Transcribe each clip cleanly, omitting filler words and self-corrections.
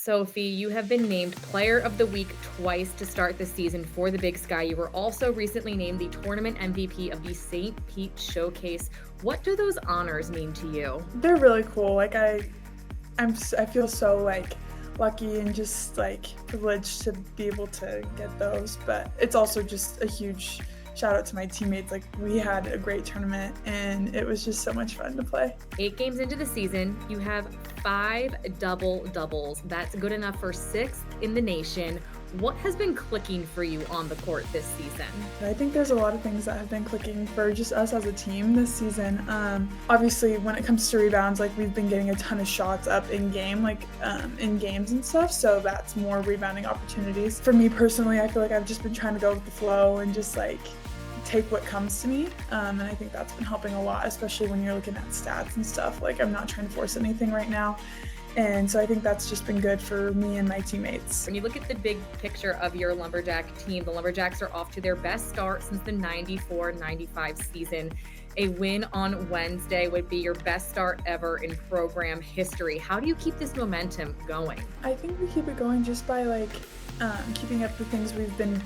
Sophie, you have been named Player of the Week twice to start the season for the Big Sky. You were also recently named the Tournament MVP of the St. Pete Showcase. What do those honors mean to you? They're really cool. I feel so lucky and just privileged to be able to get those. But it's also just a huge shout out to my teammates. Like, we had a great tournament and it was just so much fun to play. 8 games into the season, you have 5 doubles. That's good enough for sixth in the nation. What has been clicking for you on the court this season? I think there's a lot of things that have been clicking for just us as a team this season. Obviously, when it comes to rebounds, we've been getting a ton of shots up in game, in games and stuff. So that's more rebounding opportunities. For me personally, I feel like I've just been trying to go with the flow and just take what comes to me. And I think that's been helping a lot, especially when you're looking at stats and stuff. I'm not trying to force anything right now. And so I think that's just been good for me and my teammates. When you look at the big picture of your Lumberjack team, the Lumberjacks are off to their best start since the 94-95 season. A win on Wednesday would be your best start ever in program history. How do you keep this momentum going? I think we keep it going just by keeping up the things we've been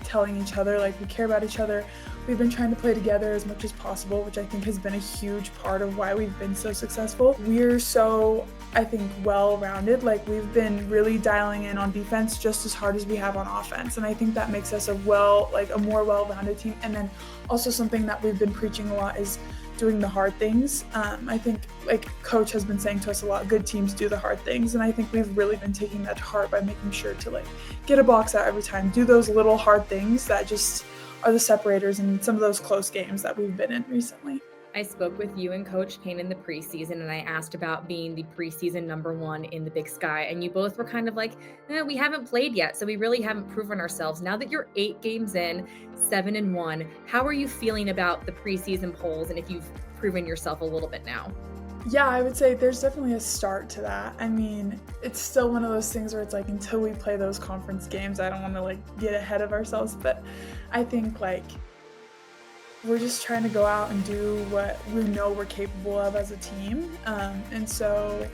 telling each other. We care about each other. We've been trying to play together as much as possible, which I think has been a huge part of why we've been so successful. We're so, I think, well-rounded. We've been really dialing in on defense just as hard as we have on offense, and I think that makes us a more well-rounded team. And then also something that we've been preaching a lot is doing the hard things. I think coach has been saying to us a lot, good teams do the hard things. And I think we've really been taking that to heart by making sure to get a box out every time, do those little hard things that just are the separators in some of those close games that we've been in recently. I spoke with you and Coach Payne in the preseason, and I asked about being the preseason #1 in the Big Sky. And you both were kind of we haven't played yet, so we really haven't proven ourselves. Now that you're 8 games in, 7-1, how are you feeling about the preseason polls and if you've proven yourself a little bit now? Yeah, I would say there's definitely a start to that. I mean, it's still one of those things where it's until we play those conference games, I don't want to get ahead of ourselves, but I think we're just trying to go out and do what we know we're capable of as a team. And so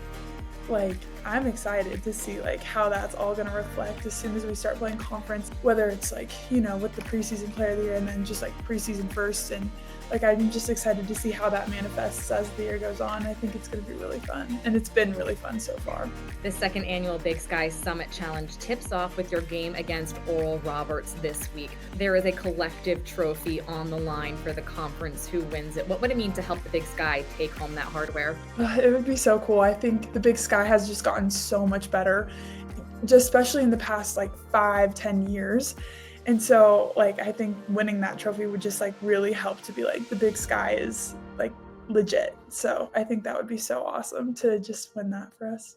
I'm excited to see how that's all going to reflect as soon as we start playing conference, whether it's with the preseason player of the year and then just preseason first. And I'm just excited to see how that manifests as the year goes on. I think it's going to be really fun, and it's been really fun so far. The second annual Big Sky Summit Challenge tips off with your game against Oral Roberts this week. There is a collective trophy on the line for the conference who wins it. What would it mean to help the Big Sky take home that hardware? It would be so cool. I think the Big Sky has just gotten so much better, just especially in the past 5-10 years. And so I think winning that trophy would just really help to be the Big Sky is legit. So I think that would be so awesome to just win that for us.